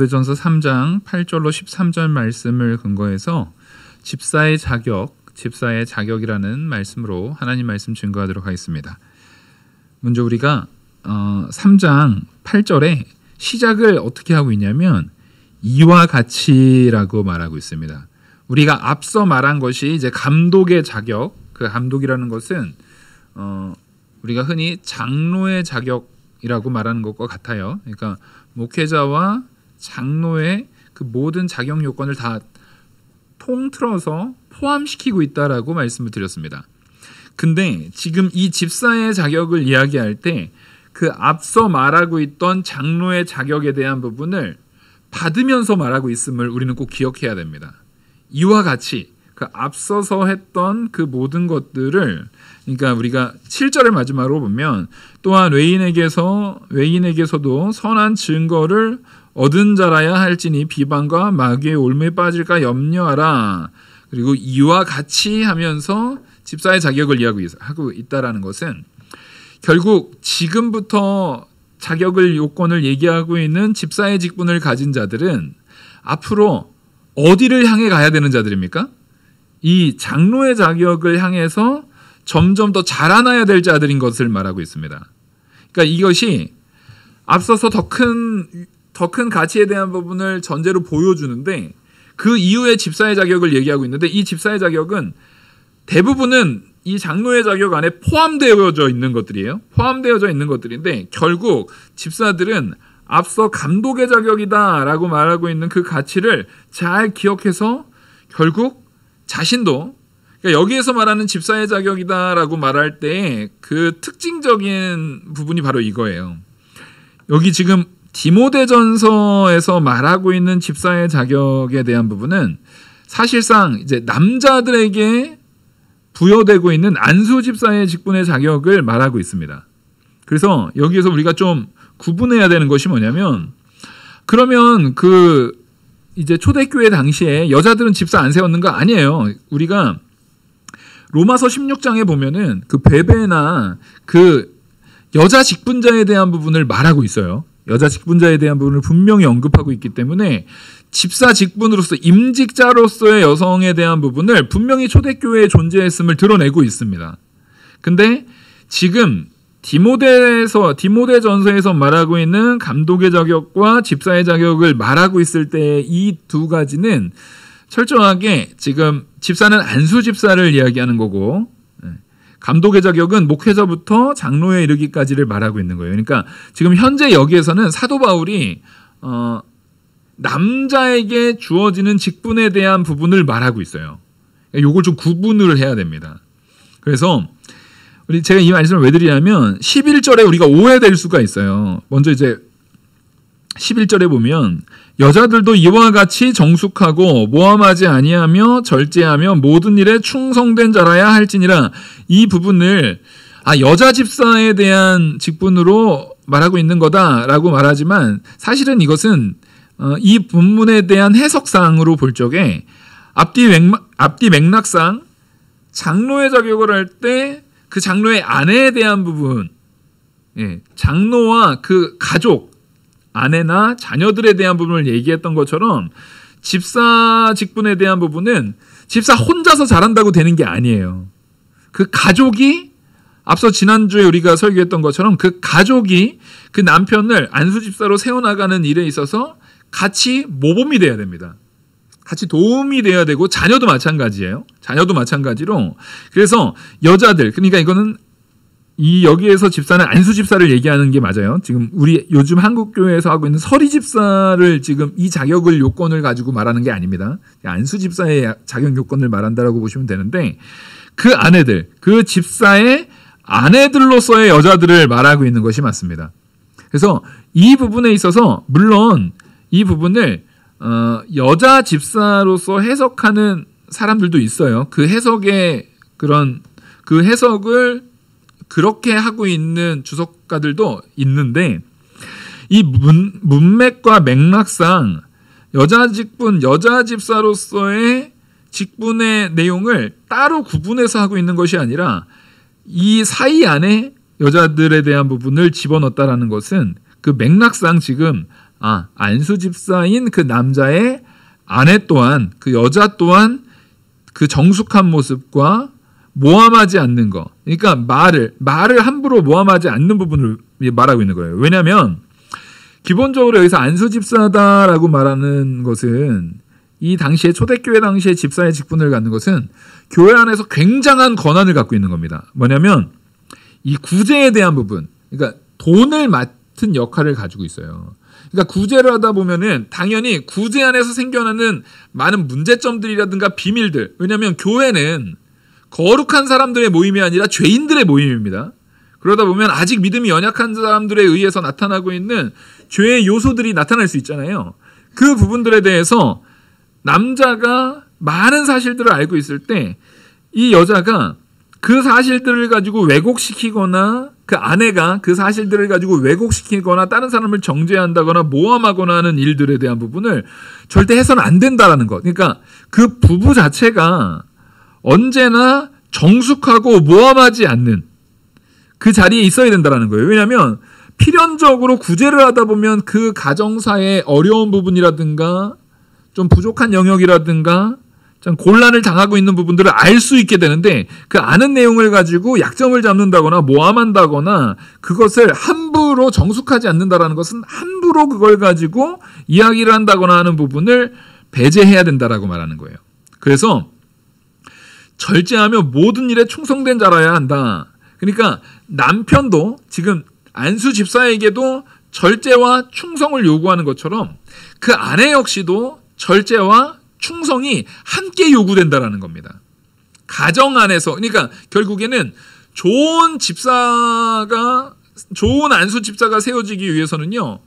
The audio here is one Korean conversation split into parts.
디모데전서 3장 8절로 13절 말씀을 근거해서 집사의 자격이라는 말씀으로 하나님 말씀 증거하도록 하겠습니다. 먼저 우리가 3장 8절에 시작을 어떻게 하고 있냐면 이와 같이라고 말하고 있습니다. 우리가 앞서 말한 것이 이제 감독의 자격, 그 감독이라는 것은 우리가 흔히 장로의 자격이라고 말하는 것과 같아요. 그러니까 목회자와 장로의 그 모든 자격 요건을 다 통틀어서 포함시키고 있다라고 말씀을 드렸습니다. 근데 지금 이 집사의 자격을 이야기할 때 그 앞서 말하고 있던 장로의 자격에 대한 부분을 받으면서 말하고 있음을 우리는 꼭 기억해야 됩니다. 이와 같이 그 앞서서 했던 그 모든 것들을, 그러니까 우리가 7절을 마지막으로 보면 또한 외인에게서도 선한 증거를 얻은 자라야 할지니 비방과 마귀의 올무에 빠질까 염려하라. 그리고 이와 같이 하면서 집사의 자격을 이야기하고 있다라는 것은 결국 지금부터 자격을 요건을 얘기하고 있는 집사의 직분을 가진 자들은 앞으로 어디를 향해 가야 되는 자들입니까? 이 장로의 자격을 향해서 점점 더 자라나야 될 자들인 것을 말하고 있습니다. 그러니까 이것이 앞서서 더 큰 가치에 대한 부분을 전제로 보여주는데 그 이후에 집사의 자격을 얘기하고 있는데 이 집사의 자격은 대부분은 이 장로의 자격 안에 포함되어져 있는 것들이에요. 포함되어져 있는 것들인데 결국 집사들은 앞서 감독의 자격이다라고 말하고 있는 그 가치를 잘 기억해서 결국 자신도, 그러니까 여기에서 말하는 집사의 자격이다라고 말할 때 그 특징적인 부분이 바로 이거예요. 여기 지금 디모데전서에서 말하고 있는 집사의 자격에 대한 부분은 사실상 이제 남자들에게 부여되고 있는 안수 집사의 직분의 자격을 말하고 있습니다. 그래서 여기에서 우리가 좀 구분해야 되는 것이 뭐냐면, 그러면 그 이제 초대교회 당시에 여자들은 집사 안 세웠는 거 아니에요. 우리가 로마서 16장에 보면은 그 베베나 그 여자 직분자에 대한 부분을 말하고 있어요. 여자 직분자에 대한 부분을 분명히 언급하고 있기 때문에 집사 직분으로서 임직자로서의 여성에 대한 부분을 분명히 초대교회에 존재했음을 드러내고 있습니다. 근데 지금 디모데전서에서 말하고 있는 감독의 자격과 집사의 자격을 말하고 있을 때 이 두 가지는 철저하게 지금 집사는 안수 집사를 이야기하는 거고 감독의 자격은 목회자부터 장로에 이르기까지를 말하고 있는 거예요. 그러니까 지금 현재 여기에서는 사도 바울이 남자에게 주어지는 직분에 대한 부분을 말하고 있어요. 이걸 좀 구분을 해야 됩니다. 그래서 제가 이 말씀을 왜 드리냐면 11절에 우리가 오해될 수가 있어요. 먼저 이제 11절에 보면 여자들도 이와 같이 정숙하고 모함하지 아니하며 절제하며 모든 일에 충성된 자라야 할지니라. 이 부분을 여자 집사에 대한 직분으로 말하고 있는 거다라고 말하지만 사실은 이것은 이 본문에 대한 해석상으로 볼 적에 앞뒤 맥락상 장로의 자격을 할 때 그 장로의 아내에 대한 부분, 장로와 그 가족, 아내나 자녀들에 대한 부분을 얘기했던 것처럼 집사 직분에 대한 부분은 집사 혼자서 잘한다고 되는 게 아니에요. 그 가족이 앞서 지난주에 우리가 설교했던 것처럼 그 가족이 그 남편을 안수 집사로 세워나가는 일에 있어서 같이 모범이 돼야 됩니다. 같이 도움이 돼야 되고 자녀도 마찬가지예요. 자녀도 마찬가지로 그래서 여자들, 그러니까 이거는 여기에서 집사는 안수 집사를 얘기하는 게 맞아요. 지금 우리 요즘 한국 교회에서 하고 있는 서리 집사를 지금 이 자격을 요건을 가지고 말하는 게 아닙니다. 안수 집사의 자격 요건을 말한다라고 보시면 되는데 그 아내들, 그 집사의 아내들로서의 여자들을 말하고 있는 것이 맞습니다. 그래서 이 부분에 있어서 물론 이 부분을 여자 집사로서 해석하는 사람들도 있어요. 그 해석의 그 해석을 그렇게 하고 있는 주석가들도 있는데 이 문맥과 맥락상 여자 직분, 여자 집사로서의 직분의 내용을 따로 구분해서 하고 있는 것이 아니라 이 사이 안에 여자들에 대한 부분을 집어넣었다라는 것은 그 맥락상 지금 안수 집사인 그 남자의 아내 또한, 그 여자 또한 그 정숙한 모습과 모함하지 않는 거. 그러니까 말을 함부로 모함하지 않는 부분을 말하고 있는 거예요. 왜냐하면 기본적으로 여기서 안수 집사다라고 말하는 것은 이 당시에 초대교회 당시에 집사의 직분을 갖는 것은 교회 안에서 굉장한 권한을 갖고 있는 겁니다. 뭐냐면 이 구제에 대한 부분, 그러니까 돈을 맡은 역할을 가지고 있어요. 그러니까 구제를 하다 보면은 당연히 구제 안에서 생겨나는 많은 문제점들이라든가 비밀들. 왜냐하면 교회는 거룩한 사람들의 모임이 아니라 죄인들의 모임입니다. 그러다 보면 아직 믿음이 연약한 사람들에 의해서 나타나고 있는 죄의 요소들이 나타날 수 있잖아요. 그 부분들에 대해서 남자가 많은 사실들을 알고 있을 때 이 여자가 그 사실들을 가지고 왜곡시키거나 그 아내가 그 사실들을 가지고 왜곡시키거나 다른 사람을 정죄한다거나 모함하거나 하는 일들에 대한 부분을 절대 해서는 안 된다라는 것. 그러니까 그 부부 자체가 언제나 정숙하고 모함하지 않는 그 자리에 있어야 된다라는 거예요. 왜냐하면 필연적으로 구제를 하다 보면 그 가정사의 어려운 부분이라든가 좀 부족한 영역이라든가 좀 곤란을 당하고 있는 부분들을 알 수 있게 되는데 그 아는 내용을 가지고 약점을 잡는다거나 모함한다거나 그것을 함부로 정숙하지 않는다라는 것은 함부로 그걸 가지고 이야기를 한다거나 하는 부분을 배제해야 된다라고 말하는 거예요. 그래서 절제하며 모든 일에 충성된 자라야 한다. 그러니까 남편도 지금 안수 집사에게도 절제와 충성을 요구하는 것처럼 그 아내 역시도 절제와 충성이 함께 요구된다라는 겁니다. 가정 안에서, 그러니까 결국에는 좋은 안수 집사가 세워지기 위해서는요,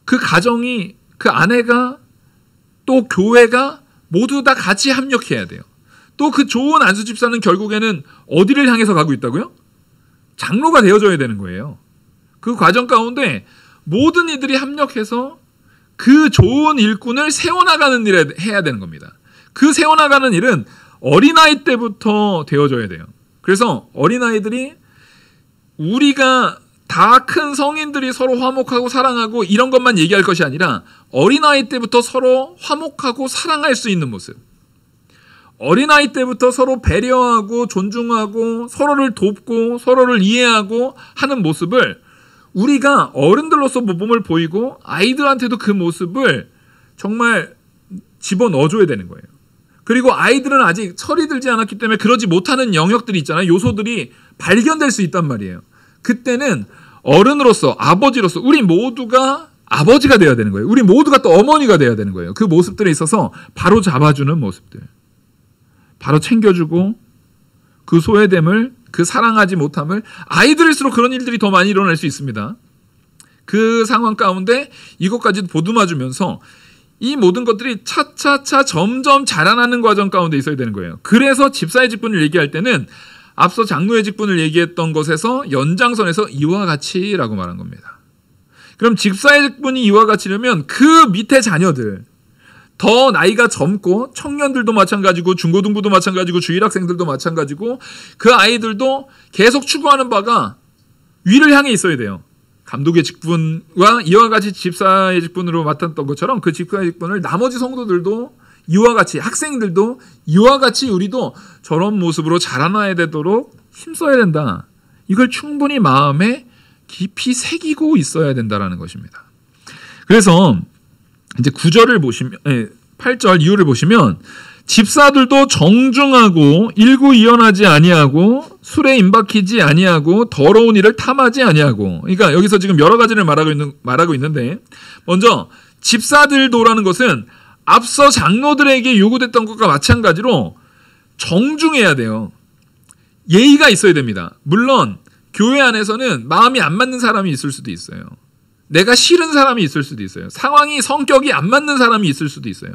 그 가정이, 그 아내가 또 교회가 모두 다 같이 합력해야 돼요. 또 그 좋은 안수 집사는 결국에는 어디를 향해서 가고 있다고요? 장로가 되어줘야 되는 거예요. 그 과정 가운데 모든 이들이 합력해서 그 좋은 일꾼을 세워나가는 일을 해야 되는 겁니다. 그 세워나가는 일은 어린아이 때부터 되어져야 돼요. 그래서 어린아이들이 우리가 다 큰 성인들이 서로 화목하고 사랑하고 이런 것만 얘기할 것이 아니라 어린아이 때부터 서로 화목하고 사랑할 수 있는 모습. 어린아이 때부터 서로 배려하고 존중하고 서로를 돕고 서로를 이해하고 하는 모습을 우리가 어른들로서 모범을 보이고 아이들한테도 그 모습을 정말 집어넣어줘야 되는 거예요. 그리고 아이들은 아직 철이 들지 않았기 때문에 그러지 못하는 영역들이 있잖아요. 요소들이 발견될 수 있단 말이에요. 그때는 어른으로서 아버지로서 우리 모두가 아버지가 돼야 되는 거예요. 우리 모두가 또 어머니가 돼야 되는 거예요. 그 모습들에 있어서 바로 잡아주는 모습들. 바로 챙겨주고 그 소외됨을 그 사랑하지 못함을 아이들일수록 그런 일들이 더 많이 일어날 수 있습니다. 그 상황 가운데 이것까지도 보듬어주면서 이 모든 것들이 차차차 점점 자라나는 과정 가운데 있어야 되는 거예요. 그래서 집사의 직분을 얘기할 때는 앞서 장로의 직분을 얘기했던 것에서 연장선에서 이와 같이라고 말한 겁니다. 그럼 집사의 직분이 이와 같이려면 그 밑에 자녀들 더 나이가 젊고 청년들도 마찬가지고 중고등부도 마찬가지고 주일학생들도 마찬가지고 그 아이들도 계속 추구하는 바가 위를 향해 있어야 돼요. 감독의 직분과 이와 같이 집사의 직분으로 맡았던 것처럼 그 집사의 직분을 나머지 성도들도 이와 같이 학생들도 이와 같이 우리도 저런 모습으로 자라나야 되도록 힘써야 된다. 이걸 충분히 마음에 깊이 새기고 있어야 된다라는 것입니다. 그래서 이제 9절을 보시면 8절 이유를 보시면 집사들도 정중하고 일구이연하지 아니하고 술에 임박히지 아니하고 더러운 일을 탐하지 아니하고. 그러니까 여기서 지금 여러 가지를 말하고 있는데 먼저 집사들도라는 것은 앞서 장로들에게 요구됐던 것과 마찬가지로 정중해야 돼요. 예의가 있어야 됩니다. 물론 교회 안에서는 마음이 안 맞는 사람이 있을 수도 있어요. 내가 싫은 사람이 있을 수도 있어요. 상황이 성격이 안 맞는 사람이 있을 수도 있어요.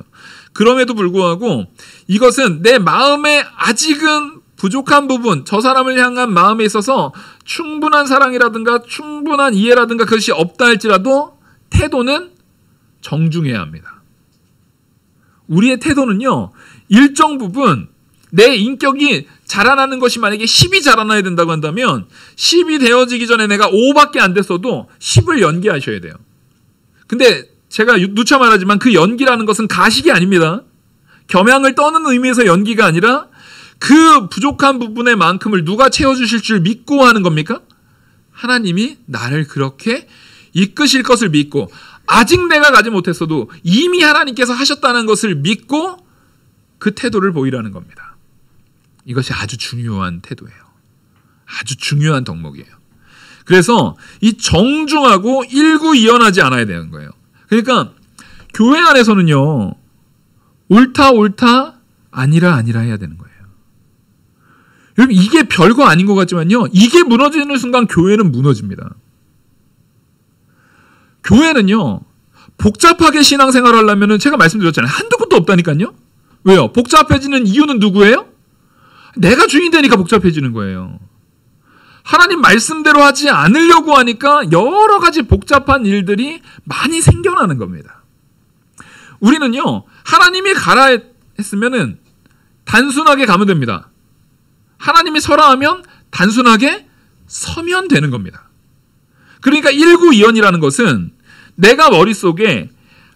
그럼에도 불구하고 이것은 내 마음에 아직은 부족한 부분, 저 사람을 향한 마음에 있어서 충분한 사랑이라든가 충분한 이해라든가 그것이 없다 할지라도 태도는 정중해야 합니다. 우리의 태도는요, 일정 부분 내 인격이 자라나는 것이 만약에 10이 자라나야 된다고 한다면 10이 되어지기 전에 내가 5밖에 안 됐어도 10을 연기하셔야 돼요. 근데 제가 누차 말하지만 그 연기라는 것은 가식이 아닙니다. 겸양을 떠는 의미에서 연기가 아니라 그 부족한 부분의 만큼을 누가 채워주실 줄 믿고 하는 겁니까? 하나님이 나를 그렇게 이끄실 것을 믿고 아직 내가 가지 못했어도 이미 하나님께서 하셨다는 것을 믿고 그 태도를 보이라는 겁니다. 이것이 아주 중요한 태도예요. 아주 중요한 덕목이에요. 그래서 이 정중하고 일구이연하지 않아야 되는 거예요. 그러니까 교회 안에서는요. 옳다 아니라 해야 되는 거예요. 여러분 이게 별거 아닌 것 같지만요. 이게 무너지는 순간 교회는 무너집니다. 교회는요. 복잡하게 신앙생활을 하려면 제가 말씀드렸잖아요. 한두 곳도 없다니까요. 왜요? 복잡해지는 이유는 누구예요? 내가 주인 되니까 복잡해지는 거예요. 하나님 말씀대로 하지 않으려고 하니까 여러 가지 복잡한 일들이 많이 생겨나는 겁니다. 우리는요. 하나님이 가라 했으면은 단순하게 가면 됩니다. 하나님이 서라 하면 단순하게 서면 되는 겁니다. 그러니까 일구이연이라는 것은 내가 머릿속에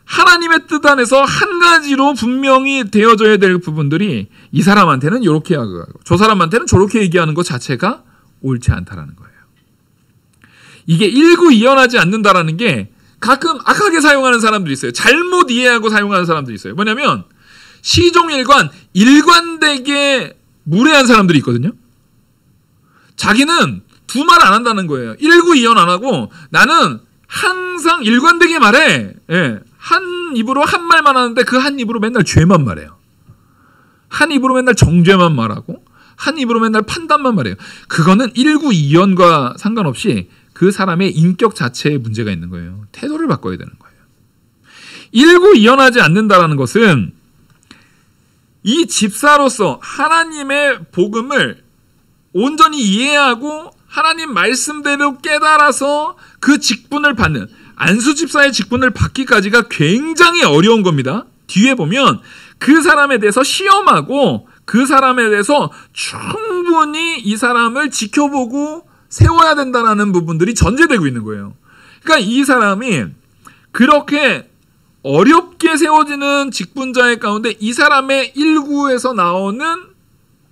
하나님의 뜻 안에서 한 가지로 분명히 되어져야 될 부분들이 이 사람한테는 이렇게 하고 저 사람한테는 저렇게 얘기하는 것 자체가 옳지 않다라는 거예요. 이게 일구이연하지 않는다라는 게 가끔 악하게 사용하는 사람들이 있어요. 잘못 이해하고 사용하는 사람들이 있어요. 뭐냐면 시종일관 일관되게 무례한 사람들이 있거든요. 자기는 두 말 안 한다는 거예요. 일구이연 안 하고 나는 항상 일관되게 말해. 예. 한 입으로 한 말만 하는데 그 한 입으로 맨날 죄만 말해요. 한 입으로 맨날 정죄만 말하고 한 입으로 맨날 판단만 말해요. 그거는 일구이연과 상관없이 그 사람의 인격 자체에 문제가 있는 거예요. 태도를 바꿔야 되는 거예요. 일구이연하지 않는다라는 것은 이 집사로서 하나님의 복음을 온전히 이해하고 하나님 말씀대로 깨달아서 그 직분을 받는 안수 집사의 직분을 받기까지가 굉장히 어려운 겁니다. 뒤에 보면 그 사람에 대해서 시험하고 그 사람에 대해서 충분히 이 사람을 지켜보고 세워야 된다는 부분들이 전제되고 있는 거예요. 그러니까 이 사람이 그렇게 어렵게 세워지는 직분자의 가운데 이 사람의 일구에서 나오는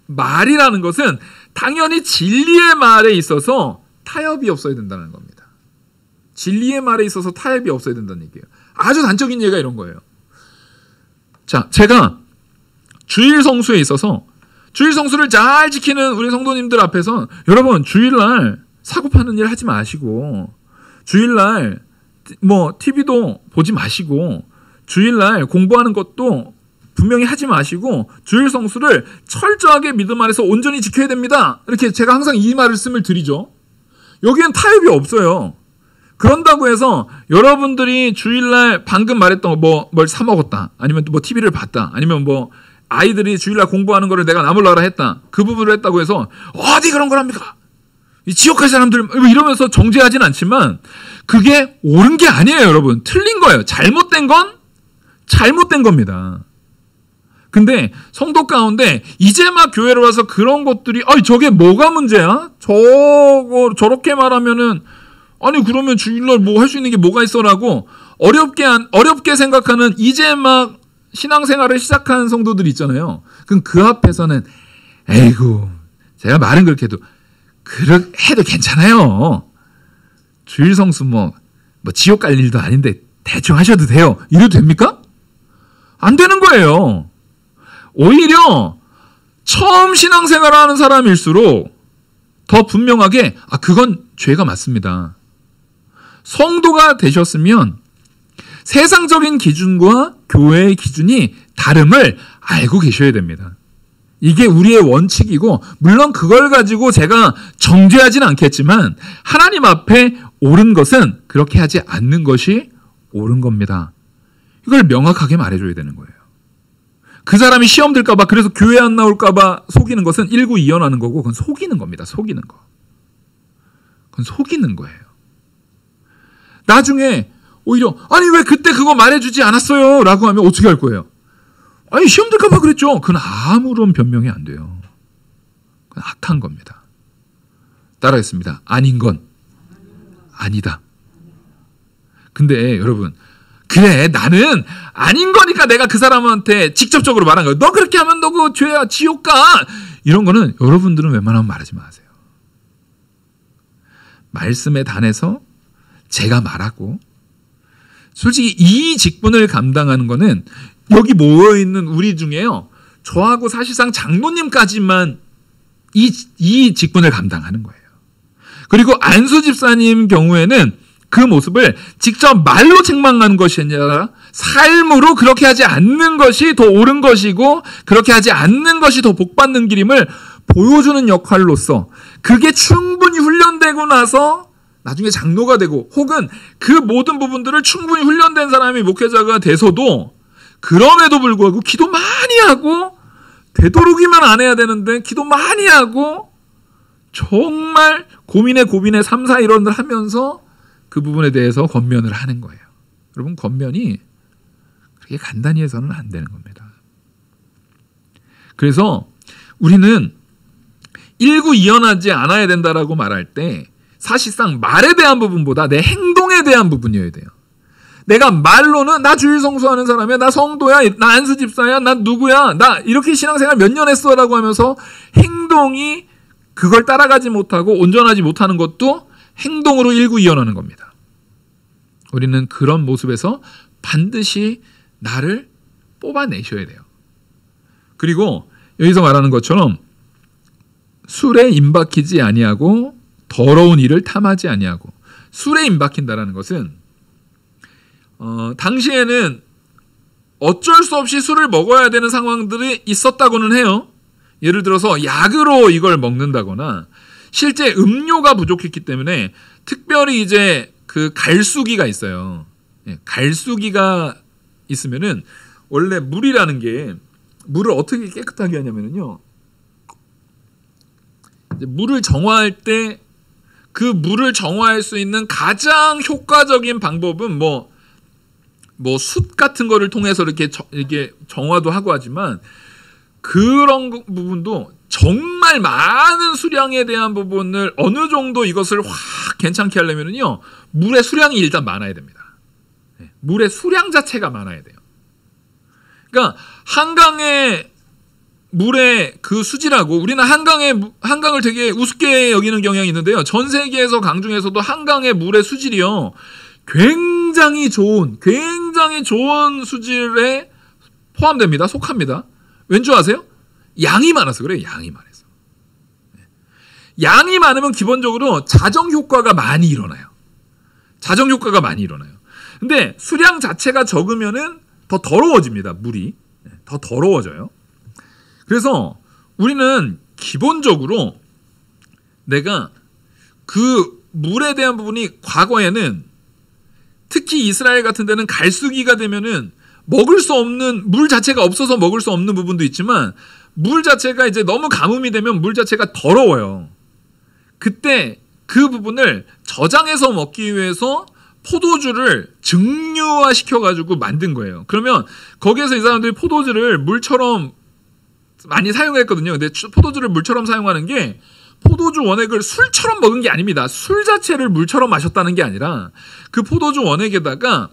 말이라는 것은 당연히 진리의 말에 있어서 타협이 없어야 된다는 겁니다. 진리의 말에 있어서 타협이 없어야 된다는 얘기예요. 아주 단적인 예가 이런 거예요. 자, 제가 주일 성수에 있어서 주일 성수를 잘 지키는 우리 성도님들 앞에서 여러분 주일날 사고 파는 일 하지 마시고 주일날 뭐 TV도 보지 마시고 주일날 공부하는 것도 분명히 하지 마시고 주일 성수를 철저하게 믿음 안에서 온전히 지켜야 됩니다. 이렇게 제가 항상 이 말씀을 드리죠. 여기엔 타협이 없어요. 그런다고 해서 여러분들이 주일날 방금 말했던 거 뭘 사 먹었다. 아니면 뭐 TV를 봤다. 아니면 뭐 아이들이 주일날 공부하는 거를 내가 나몰라라 했다. 그 부분을 했다고 해서 어디 그런 걸 합니까? 이 지옥 갈 사람들 이러면서 정죄하진 않지만 그게 옳은 게 아니에요, 여러분. 틀린 거예요. 잘못된 건 잘못된 겁니다. 근데 성도 가운데 이제 막 교회로 와서 그런 것들이 저게 뭐가 문제야? 저렇게 말하면은 아니 그러면 주일날 뭐 할 수 있는 게 뭐가 있어라고 어렵게 생각하는 이제 막 신앙생활을 시작하는 성도들 있잖아요. 그럼 그 앞에서는 에이구 제가 말은 그렇게 해도 해도 괜찮아요. 주일 성수 뭐 지옥 갈 일도 아닌데 대충 하셔도 돼요. 이래도 됩니까? 안 되는 거예요. 오히려 처음 신앙생활을 하는 사람일수록 더 분명하게 그건 죄가 맞습니다. 성도가 되셨으면 세상적인 기준과 교회의 기준이 다름을 알고 계셔야 됩니다. 이게 우리의 원칙이고 물론 그걸 가지고 제가 정죄하진 않겠지만 하나님 앞에 옳은 것은 그렇게 하지 않는 것이 옳은 겁니다. 이걸 명확하게 말해줘야 되는 거예요. 그 사람이 시험 들까 봐 그래서 교회 안 나올까 봐 속이는 것은 일구이연하는 거고 그건 속이는 겁니다. 속이는 거. 그건 속이는 거예요. 나중에 오히려 아니 왜 그때 그거 말해주지 않았어요? 라고 하면 어떻게 할 거예요? 아니 시험 들까 봐 그랬죠. 그건 아무런 변명이 안 돼요. 그건 악한 겁니다. 따라했습니다. 아닌 건 아니다. 근데 여러분 그래, 나는 아닌 거니까 내가 그 사람한테 직접적으로 말한 거야. 너 그렇게 하면 너 그 죄야, 지옥 가. 이런 거는 여러분들은 웬만하면 말하지 마세요. 말씀에 단해서 제가 말하고, 솔직히 이 직분을 감당하는 거는 여기 모여있는 우리 중에요, 저하고 사실상 장로님까지만 이 직분을 감당하는 거예요. 그리고 안수 집사님 경우에는 그 모습을 직접 말로 책망하는 것이 아니라 삶으로 그렇게 하지 않는 것이 더 옳은 것이고 그렇게 하지 않는 것이 더 복받는 길임을 보여주는 역할로서, 그게 충분히 훈련되고 나서 나중에 장로가 되고, 혹은 그 모든 부분들을 충분히 훈련된 사람이 목회자가 돼서도 그럼에도 불구하고 기도 많이 하고, 되도록이면 안 해야 되는데 기도 많이 하고 정말 고민에 3, 4 이런 걸 하면서 그 부분에 대해서 권면을 하는 거예요. 여러분, 권면이 그렇게 간단히 해서는 안 되는 겁니다. 그래서 우리는 일구이연하지 않아야 된다라고 말할 때 사실상 말에 대한 부분보다 내 행동에 대한 부분이어야 돼요. 내가 말로는 나 주일 성수하는 사람이야, 나 성도야, 나 안수 집사야, 나 누구야, 나 이렇게 신앙생활 몇 년 했어라고 하면서 행동이 그걸 따라가지 못하고 온전하지 못하는 것도 행동으로 일구이연하는 겁니다. 우리는 그런 모습에서 반드시 나를 뽑아내셔야 돼요. 그리고 여기서 말하는 것처럼 술에 임박히지 아니하고 더러운 일을 탐하지 아니하고, 술에 임박힌다라는 것은 당시에는 어쩔 수 없이 술을 먹어야 되는 상황들이 있었다고는 해요. 예를 들어서 약으로 이걸 먹는다거나, 실제 음료가 부족했기 때문에 특별히 이제 그 갈수기가 있어요. 갈수기가 있으면은 원래 물이라는 게, 물을 어떻게 깨끗하게 하냐면요, 물을 정화할 때 그 물을 정화할 수 있는 가장 효과적인 방법은 뭐 숯 같은 거를 통해서 이렇게 정화도 하고 하지만, 그런 부분도 정말 많은 수량에 대한 부분을 어느 정도 이것을 확 괜찮게 하려면요, 물의 수량이 일단 많아야 됩니다. 물의 수량 자체가 많아야 돼요. 그러니까 한강의 물의 그 수질하고, 우리는 한강을 되게 우습게 여기는 경향이 있는데요, 전 세계에서 강 중에서도 한강의 물의 수질이요, 굉장히 좋은 수질에 포함됩니다. 속합니다. 왠 줄 아세요? 양이 많아서 그래요. 양이 많아서. 양이 많으면 기본적으로 자정 효과가 많이 일어나요. 근데 수량 자체가 적으면은 더 더러워집니다. 물이 더 더러워져요. 그래서 우리는 기본적으로 내가 그 물에 대한 부분이, 과거에는 특히 이스라엘 같은 데는 갈수기가 되면은 먹을 수 없는, 물 자체가 없어서 먹을 수 없는 부분도 있지만, 물 자체가 이제 너무 가뭄이 되면 물 자체가 더러워요. 그때 그 부분을 저장해서 먹기 위해서 포도주를 증류화 시켜가지고 만든 거예요. 그러면 거기에서 이 사람들이 포도주를 물처럼 많이 사용했거든요. 근데 포도주를 물처럼 사용하는 게, 포도주 원액을 술처럼 먹은 게 아닙니다. 술 자체를 물처럼 마셨다는 게 아니라, 그 포도주 원액에다가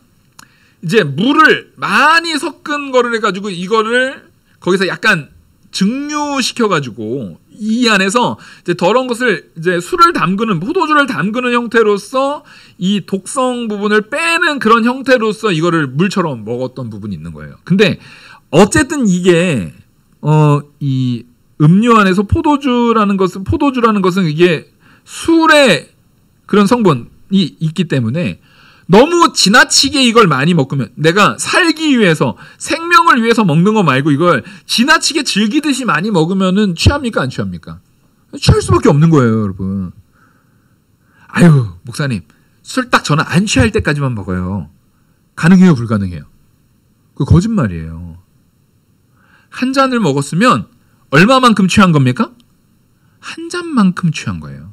이제 물을 많이 섞은 거를 해가지고 이거를 거기서 약간 증류시켜가지고 이 안에서 이제 더러운 것을, 이제 술을 담그는, 포도주를 담그는 형태로서 이 독성 부분을 빼는 그런 형태로서 이거를 물처럼 먹었던 부분이 있는 거예요. 근데 어쨌든 이게 이 음료 안에서 포도주라는 것은 이게 술의 그런 성분이 있기 때문에 너무 지나치게 이걸 많이 먹으면, 내가 살기 위해서, 생명을 위해서 먹는 거 말고 이걸 지나치게 즐기듯이 많이 먹으면은 취합니까, 안 취합니까? 취할 수밖에 없는 거예요, 여러분. 아유, 목사님, 술 딱 저는 안 취할 때까지만 먹어요. 가능해요, 불가능해요? 그 거짓말이에요. 한 잔을 먹었으면 얼마만큼 취한 겁니까? 한 잔만큼 취한 거예요.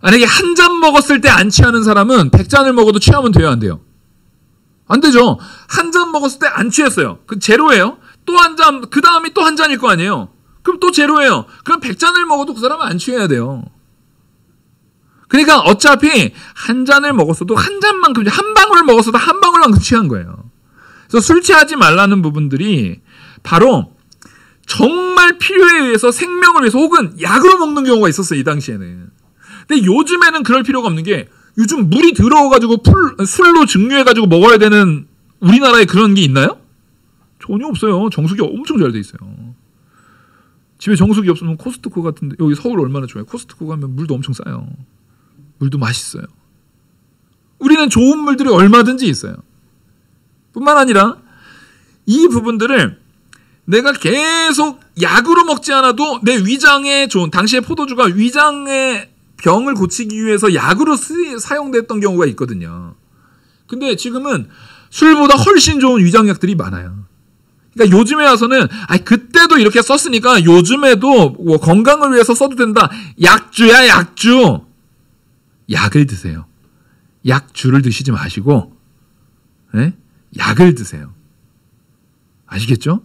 만약에 한 잔 먹었을 때 안 취하는 사람은 100잔을 먹어도 취하면 돼요, 안 돼요? 안 되죠. 한 잔 먹었을 때 안 취했어요. 그 제로예요. 또 한 잔, 그 다음이 또 한 잔일 거 아니에요. 그럼 또 제로예요. 그럼 100잔을 먹어도 그 사람은 안 취해야 돼요. 그러니까 어차피 한 잔을 먹었어도 한 잔만큼, 한 방울 먹었어도 한 방울만큼 취한 거예요. 그래서 술 취하지 말라는 부분들이 바로 정말 필요에 의해서, 생명을 위해서 혹은 약으로 먹는 경우가 있었어요, 이 당시에는. 근데 요즘에는 그럴 필요가 없는 게, 요즘 물이 더러워가지고 술로 증류해가지고 먹어야 되는 우리나라에 그런 게 있나요? 전혀 없어요. 정수기 엄청 잘 돼 있어요. 집에 정수기 없으면 코스트코 같은데, 여기 서울 얼마나 좋아요. 코스트코 가면 물도 엄청 싸요. 물도 맛있어요. 우리는 좋은 물들이 얼마든지 있어요. 뿐만 아니라 이 부분들을 내가 계속 약으로 먹지 않아도 내 위장에 좋은, 당시에 포도주가 위장의 병을 고치기 위해서 약으로 사용됐던 경우가 있거든요. 근데 지금은 술보다 훨씬 좋은 위장약들이 많아요. 그러니까 요즘에 와서는 그때도 이렇게 썼으니까 요즘에도 뭐 건강을 위해서 써도 된다. 약주야, 약주. 약을 드세요. 약주를 드시지 마시고, 네? 약을 드세요. 아시겠죠?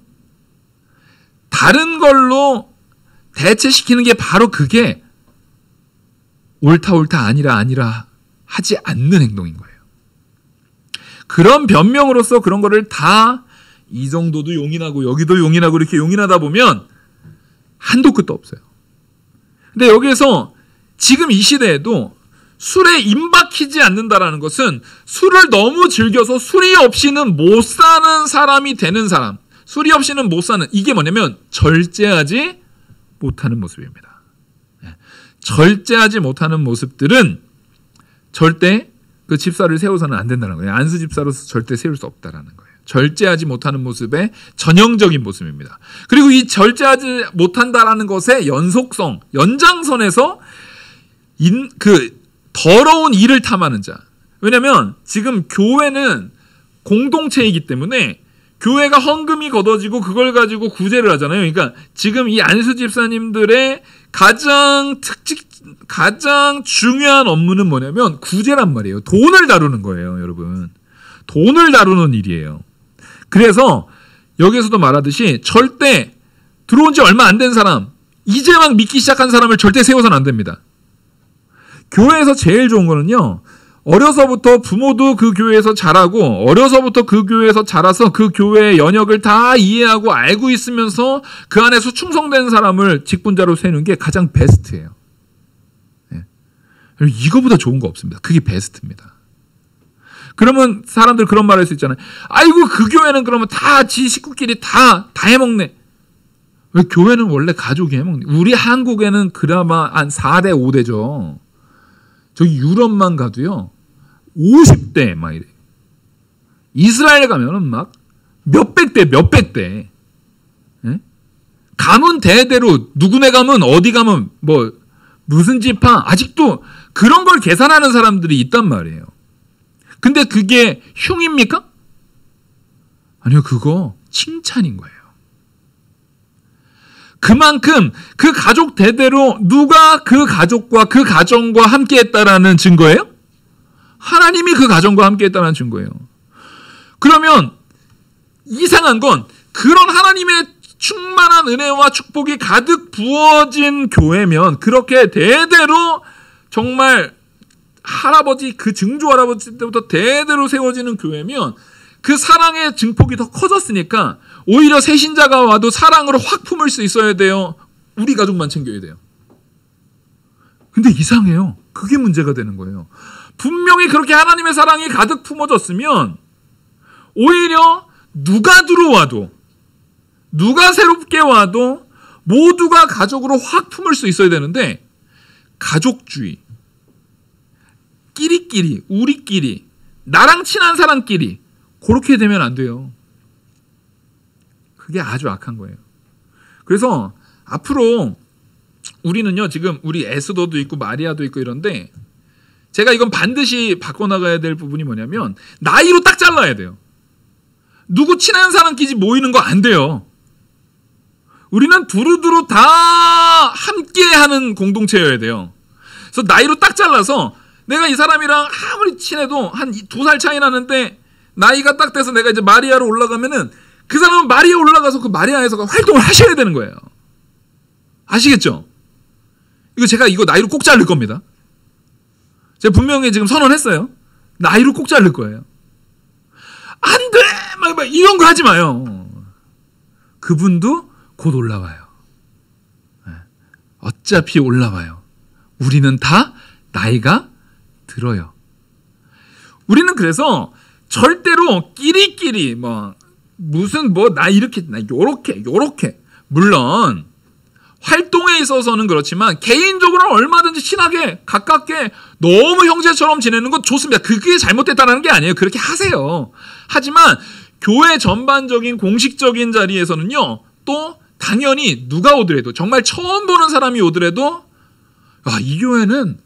다른 걸로 대체시키는 게 바로 그게 옳다 아니라 하지 않는 행동인 거예요. 그런 변명으로서 그런 거를 다 이 정도도 용인하고 여기도 용인하고 이렇게 용인하다 보면 한도 끝도 없어요. 근데 여기에서 지금 이 시대에도 술에 임박히지 않는다라는 것은 술을 너무 즐겨서 술이 없이는 못 사는 사람이 되는 사람, 술이 없이는 못 사는, 이게 뭐냐면 절제하지 못하는 모습입니다. 절제하지 못하는 모습들은 절대 그 집사를 세워서는 안 된다는 거예요. 안수 집사로서 절대 세울 수 없다라는 거예요. 절제하지 못하는 모습의 전형적인 모습입니다. 그리고 이 절제하지 못한다라는 것의 연속성, 연장선에서 그 더러운 일을 탐하는 자. 왜냐하면 지금 교회는 공동체이기 때문에 교회가 헌금이 걷어지고 그걸 가지고 구제를 하잖아요. 그러니까 지금 이 안수 집사님들의 가장 중요한 업무는 뭐냐면 구제란 말이에요. 돈을 다루는 거예요, 여러분. 돈을 다루는 일이에요. 그래서 여기에서도 말하듯이 절대 들어온 지 얼마 안 된 사람, 이제 막 믿기 시작한 사람을 절대 세워서는 안 됩니다. 교회에서 제일 좋은 거는요, 어려서부터 부모도 그 교회에서 자라고 어려서부터 그 교회에서 자라서 그 교회의 연역을 다 이해하고 알고 있으면서 그 안에서 충성된 사람을 직분자로 세우는 게 가장 베스트예요. 네. 이거보다 좋은 거 없습니다. 그게 베스트입니다. 그러면 사람들 그런 말 할 수 있잖아요. 아이고 그 교회는 그러면 다 지 식구끼리 다 해먹네. 왜? 교회는 원래 가족이 해먹네. 우리 한국에는 그나마 한 4대 5대죠. 저기 유럽만 가도요 50대 막 이래. 이스라엘 가면은 막 몇백 대. 예? 가문 대대로 누구네 가면 어디 가면 뭐 무슨 지파 아직도 그런 걸 계산하는 사람들이 있단 말이에요. 근데 그게 흉입니까? 아니요, 그거 칭찬인 거예요. 그만큼 그 가족 대대로 누가 그 가족과 그 가정과 함께 했다라는 증거예요? 하나님이 그 가정과 함께 했다는 증거예요. 그러면 이상한 건 그런 하나님의 충만한 은혜와 축복이 가득 부어진 교회면, 그렇게 대대로 정말 할아버지, 그 증조 할아버지 때부터 대대로 세워지는 교회면 그 사랑의 증폭이 더 커졌으니까 오히려 새신자가 와도 사랑으로 확 품을 수 있어야 돼요. 우리 가족만 챙겨야 돼요. 근데 이상해요. 그게 문제가 되는 거예요. 분명히 그렇게 하나님의 사랑이 가득 품어졌으면 오히려 누가 들어와도, 누가 새롭게 와도 모두가 가족으로 확 품을 수 있어야 되는데, 가족주의, 끼리끼리, 우리끼리, 나랑 친한 사람끼리 그렇게 되면 안 돼요. 그게 아주 악한 거예요. 그래서 앞으로 우리는요, 지금 우리 에스더도 있고 마리아도 있고 이런데, 제가 이건 반드시 바꿔나가야 될 부분이 뭐냐면 나이로 딱 잘라야 돼요. 누구 친한 사람끼리 모이는 거 안 돼요. 우리는 두루두루 다 함께하는 공동체여야 돼요. 그래서 나이로 딱 잘라서 내가 이 사람이랑 아무리 친해도 한 2살 차이 나는데 나이가 딱 돼서 내가 이제 마리아로 올라가면은 그 사람은 마리아 올라가서 그 마리아에서 활동을 하셔야 되는 거예요. 아시겠죠? 이거 제가 이거 나이로 꼭 자를 겁니다. 제가 분명히 지금 선언했어요. 나이로 꼭 자를 거예요. 안 돼! 막 이런 거 하지 마요. 그분도 곧 올라와요. 어차피 올라와요. 우리는 다 나이가 들어요. 우리는 그래서 절대로 끼리끼리 나 이렇게 나 요렇게 물론 활동에 있어서는 그렇지만 개인적으로는 얼마든지 친하게 가깝게 너무 형제처럼 지내는 건 좋습니다. 그게 잘못됐다는 게 아니에요. 그렇게 하세요. 하지만 교회 전반적인 공식적인 자리에서는요. 또 당연히 누가 오더라도 정말 처음 보는 사람이 오더라도 이 교회는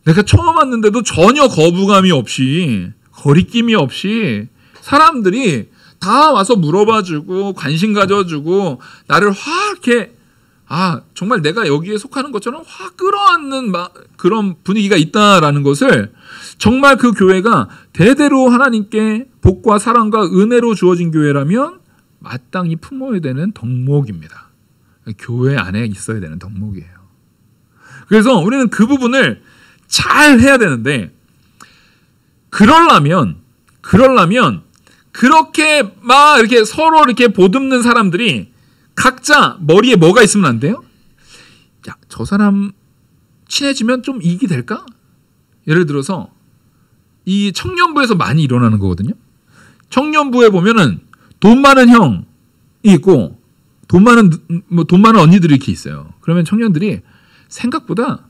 내가 처음 왔는데도 전혀 거부감이 없이 거리낌이 없이 사람들이 다 와서 물어봐주고 관심 가져주고 나를 확 이렇게 정말 내가 여기에 속하는 것처럼 확 끌어안는 그런 분위기가 있다라는 것을 정말 그 교회가 대대로 하나님께 복과 사랑과 은혜로 주어진 교회라면 마땅히 품어야 되는 덕목입니다. 교회 안에 있어야 되는 덕목이에요. 그래서 우리는 그 부분을 잘 해야 되는데 그러려면 그렇게 이렇게 서로 이렇게 보듬는 사람들이 각자 머리에 뭐가 있으면 안 돼요? 저 사람 친해지면 좀 이익이 될까? 예를 들어서 이 청년부에서 많이 일어나는 거거든요. 청년부에 보면은 돈 많은 형이 있고 돈 많은 언니들이 이렇게 있어요. 그러면 청년들이 생각보다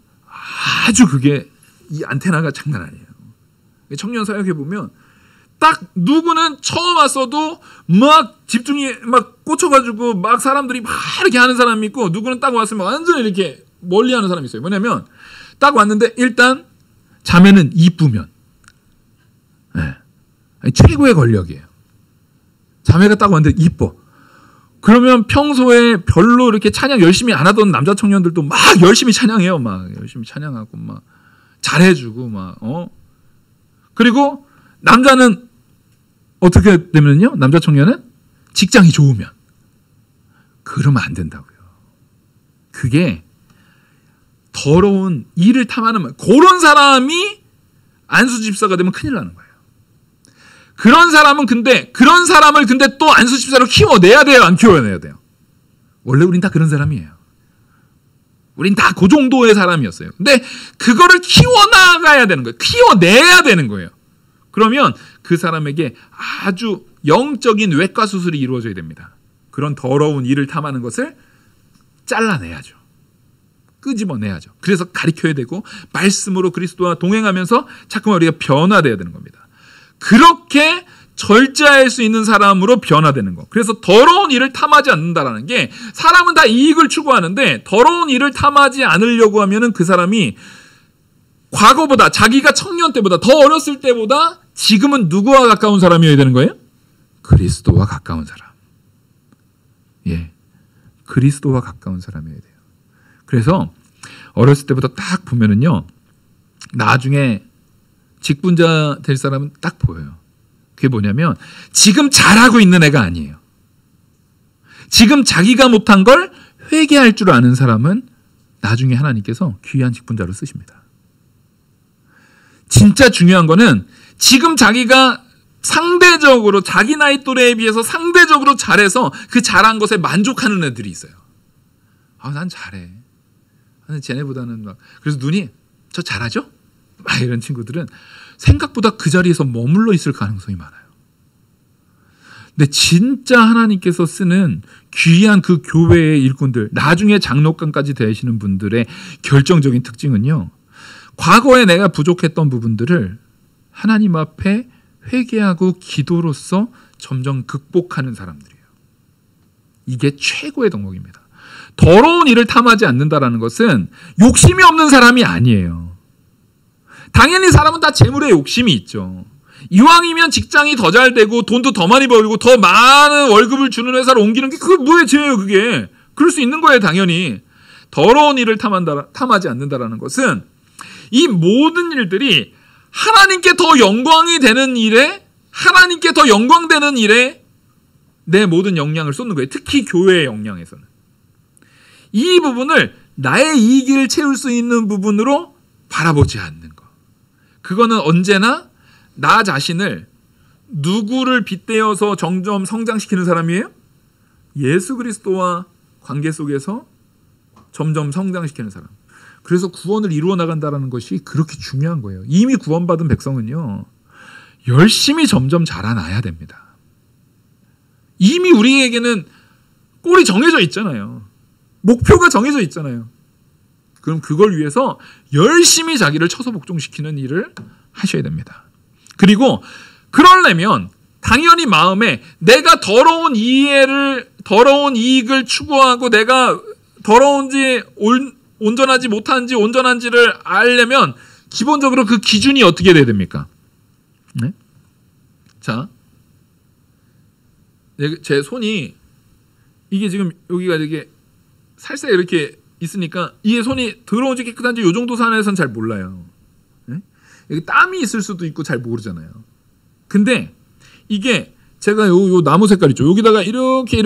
아주 그게 이 안테나가 장난 아니에요. 청년 사역해 보면 딱 누구는 처음 왔어도 막 집중이 막 꽂혀가지고 막 사람들이 막 이렇게 하는 사람이 있고 누구는 딱 왔으면 완전히 이렇게 멀리하는 사람이 있어요. 뭐냐면 딱 왔는데 일단 자매는 이쁘면 최고의 권력이에요. 자매가 딱 왔는데 이뻐. 그러면 평소에 별로 이렇게 찬양 열심히 안 하던 남자 청년들도 막 열심히 찬양해요. 막 열심히 찬양하고 막 잘해주고 그리고 남자는 어떻게 되면요? 남자 청년은 직장이 좋으면 그러면 안 된다고요. 그게 더러운 일을 탐하는 그런 사람이 안수 집사가 되면 큰일 나는 거예요. 그런 사람을 근데 또 안수 집사로 키워내야 돼요? 안 키워내야 돼요? 원래 우린 다 그런 사람이에요. 우린 다 그 정도의 사람이었어요. 근데 그거를 키워나가야 되는 거예요. 키워내야 되는 거예요. 그러면 그 사람에게 아주 영적인 외과 수술이 이루어져야 됩니다. 그런 더러운 일을 탐하는 것을 잘라내야죠. 끄집어내야죠. 그래서 가르쳐야 되고 말씀으로 그리스도와 동행하면서 자꾸만 우리가 변화되어야 되는 겁니다. 그렇게 절제할 수 있는 사람으로 변화되는 거. 그래서 더러운 일을 탐하지 않는다라는 게 사람은 다 이익을 추구하는데 더러운 일을 탐하지 않으려고 하면은 그 사람이 과거보다 자기가 청년 때보다 더 어렸을 때보다 지금은 누구와 가까운 사람이어야 되는 거예요? 그리스도와 가까운 사람. 그리스도와 가까운 사람이어야 돼요. 그래서 어렸을 때부터 딱 보면은요. 나중에 직분자 될 사람은 딱 보여요. 그게 뭐냐면 지금 잘하고 있는 애가 아니에요. 지금 자기가 못한 걸 회개할 줄 아는 사람은 나중에 하나님께서 귀한 직분자로 쓰십니다. 진짜 중요한 거는 지금 자기가 상대적으로 자기 나이 또래에 비해서 상대적으로 잘해서 그 잘한 것에 만족하는 애들이 있어요. 난 잘해. 쟤네보다는 그래서 눈이 저 잘하죠? 이런 친구들은 생각보다 그 자리에서 머물러 있을 가능성이 많아요. 근데 진짜 하나님께서 쓰는 귀한 그 교회의 일꾼들, 나중에 장로관까지 되시는 분들의 결정적인 특징은요. 과거에 내가 부족했던 부분들을 하나님 앞에 회개하고 기도로서 점점 극복하는 사람들이에요. 이게 최고의 덕목입니다. 더러운 일을 탐하지 않는다라는 것은 욕심이 없는 사람이 아니에요. 당연히 사람은 다 재물에 욕심이 있죠. 이왕이면 직장이 더 잘 되고 돈도 더 많이 벌고 더 많은 월급을 주는 회사로 옮기는 게 그게 뭐의 죄예요, 그게. 그럴 수 있는 거예요, 당연히. 더러운 일을 탐하지 않는다라는 것은 이 모든 일들이 하나님께 더 영광이 되는 일에, 하나님께 더 영광되는 일에 내 모든 역량을 쏟는 거예요. 특히 교회의 역량에서는. 이 부분을 나의 이익을 채울 수 있는 부분으로 바라보지 않는 거. 그거는 언제나 나 자신을 누구를 빗대어서 점점 성장시키는 사람이에요? 예수 그리스도와 관계 속에서 점점 성장시키는 사람. 그래서 구원을 이루어 나간다는 것이 그렇게 중요한 거예요. 이미 구원받은 백성은요, 열심히 점점 자라나야 됩니다. 이미 우리에게는 꼴이 정해져 있잖아요. 목표가 정해져 있잖아요. 그럼 그걸 위해서 열심히 자기를 쳐서 복종시키는 일을 하셔야 됩니다. 그리고 그러려면 당연히 마음에 내가 더러운 이익을 추구하고 내가 더러운지 온전하지 못한지 온전한지를 알려면 기본적으로 그 기준이 어떻게 돼야 됩니까? 네? 자, 제 손이 이게 지금 여기가 되게 살짝 이렇게 있으니까 이게 손이 더러운지 깨끗한지 이 정도 선에서는 잘 몰라요. 네? 여기 땀이 있을 수도 있고 잘 모르잖아요. 근데 이게 제가 요 나무 색깔 있죠. 여기다가 이렇게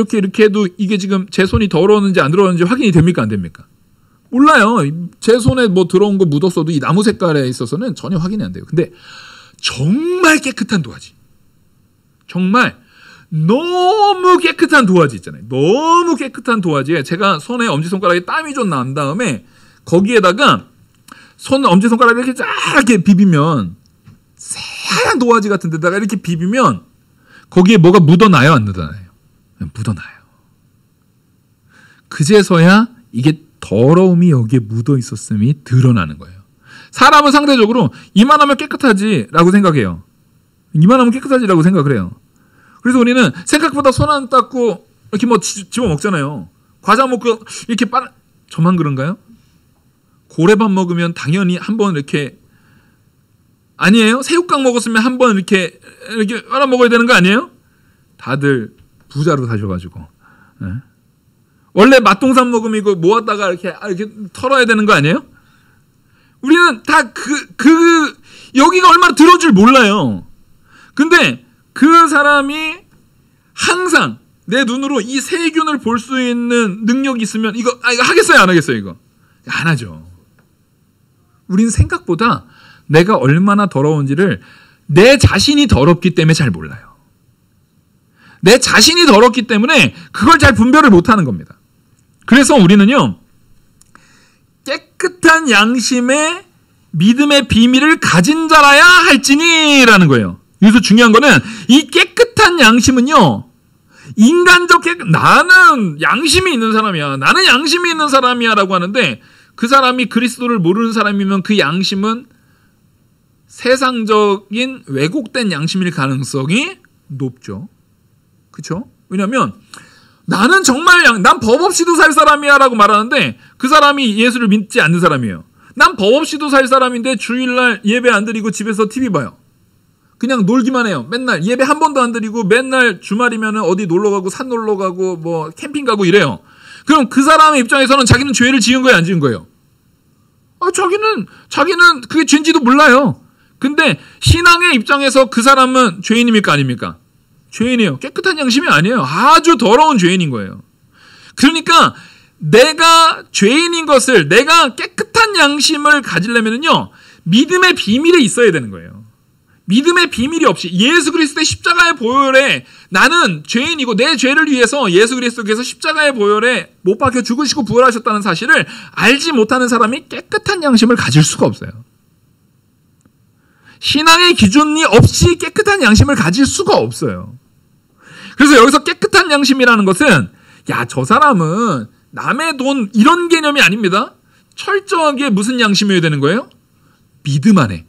해도 이게 지금 제 손이 더러웠는지 안 더러웠는지 확인이 됩니까? 안 됩니까? 몰라요. 제 손에 뭐 더러운 거 묻었어도 이 나무 색깔에 있어서는 전혀 확인이 안 돼요. 근데 정말 깨끗한 도화지. 정말 너무 깨끗한 도화지 있잖아요. 너무 깨끗한 도화지에 제가 손에 엄지손가락에 땀이 좀 난 다음에 거기에다가 엄지손가락을 이렇게 쫙 이렇게 비비면 새하얀 도화지 같은 데다가 이렇게 비비면 거기에 뭐가 묻어나요? 안 묻어나요? 묻어나요. 그제서야 이게 더러움이 여기에 묻어 있었음이 드러나는 거예요. 사람은 상대적으로 이만하면 깨끗하지라고 생각해요. 이만하면 깨끗하지라고 생각을 해요. 그래서 우리는 생각보다 손 안 닦고 이렇게 뭐 집어 먹잖아요. 과자 먹고 이렇게 저만 그런가요? 고래밥 먹으면 당연히 한번 이렇게 아니에요? 새우깡 먹었으면 한번 이렇게 빨아 먹어야 되는 거 아니에요? 다들 부자로 사셔가지고. 네. 원래 맛동산 먹으면 이거 모았다가 이렇게 털어야 되는 거 아니에요? 우리는 다 여기가 얼마나 들어올 줄 몰라요. 근데 그 사람이 항상 내 눈으로 이 세균을 볼 수 있는 능력이 있으면 이거 하겠어요? 안 하겠어요? 이거? 안 하죠. 우리는 생각보다 내가 얼마나 더러운지를 내 자신이 더럽기 때문에 잘 몰라요. 내 자신이 더럽기 때문에 그걸 잘 분별을 못하는 겁니다. 그래서 우리는요, 깨끗한 양심의 믿음의 비밀을 가진 자라야 할지니라는 거예요. 여기서 중요한 거는 이 깨끗한 양심은요, 인간적 나는 양심이 있는 사람이야. 나는 양심이 있는 사람이야 라고 하는데 그 사람이 그리스도를 모르는 사람이면 그 양심은 세상적인 왜곡된 양심일 가능성이 높죠. 그렇죠? 왜냐하면 나는 정말 난 법 없이도 살 사람이야 라고 말하는데 그 사람이 예수를 믿지 않는 사람이에요. 난 법 없이도 살 사람인데 주일날 예배 안 드리고 집에서 TV 봐요. 그냥 놀기만 해요. 맨날 예배 한 번도 안 드리고 맨날 주말이면 어디 놀러 가고 산 놀러 가고 뭐 캠핑 가고 이래요. 그럼 그 사람의 입장에서는 자기는 죄를 지은 거예요, 안 지은 거예요? 자기는 그게 죄인지도 몰라요. 근데 신앙의 입장에서 그 사람은 죄인입니까, 아닙니까? 죄인이에요. 깨끗한 양심이 아니에요. 아주 더러운 죄인인 거예요. 그러니까 내가 죄인인 것을, 내가 깨끗한 양심을 가지려면요, 믿음의 비밀에 있어야 되는 거예요. 믿음의 비밀이 없이 예수 그리스도의 십자가의 보혈에 나는 죄인이고 내 죄를 위해서 예수 그리스도께서 십자가의 보혈에 못 박혀 죽으시고 부활하셨다는 사실을 알지 못하는 사람이 깨끗한 양심을 가질 수가 없어요. 신앙의 기준이 없이 깨끗한 양심을 가질 수가 없어요. 그래서 여기서 깨끗한 양심이라는 것은 저 사람은 남의 돈 이런 개념이 아닙니다. 철저하게 무슨 양심이어야 되는 거예요? 믿음 안에,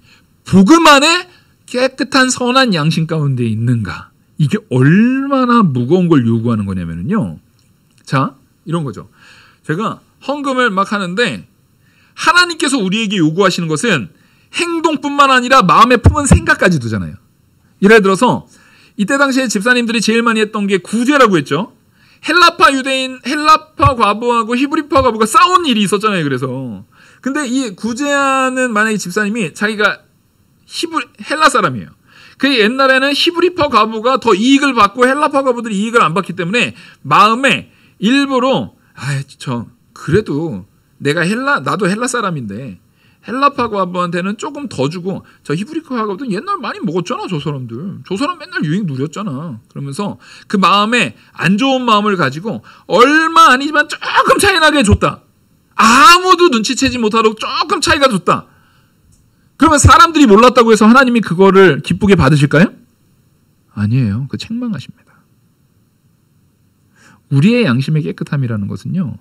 복음 안에 깨끗한 선한 양심 가운데 있는가. 이게 얼마나 무거운 걸 요구하는 거냐면요. 자, 이런 거죠. 제가 헌금을 막 하는데 하나님께서 우리에게 요구하시는 것은 행동뿐만 아니라 마음에 품은 생각까지 두잖아요. 예를 들어서 이때 당시에 집사님들이 제일 많이 했던 게 구제라고 했죠. 헬라파 과부하고 히브리파 과부가 싸운 일이 있었잖아요. 그래서 근데 이 구제하는 만약에 집사님이 자기가 헬라 사람이에요. 그 옛날에는 히브리파 과부가 더 이익을 받고 헬라파 과부들이 이익을 안 받기 때문에 마음에 일부러 그래도 나도 헬라 사람인데 헬라파 학원한테는 조금 더 주고 저 히브리카 학원은 옛날 많이 먹었잖아 저 사람들. 저 사람 맨날 유행 누렸잖아. 그러면서 그 마음에 안 좋은 마음을 가지고 얼마 아니지만 조금 차이 나게 줬다. 아무도 눈치채지 못하도록 조금 차이가 줬다. 그러면 사람들이 몰랐다고 해서 하나님이 그거를 기쁘게 받으실까요? 아니에요. 그 책망하십니다. 우리의 양심의 깨끗함이라는 것은요.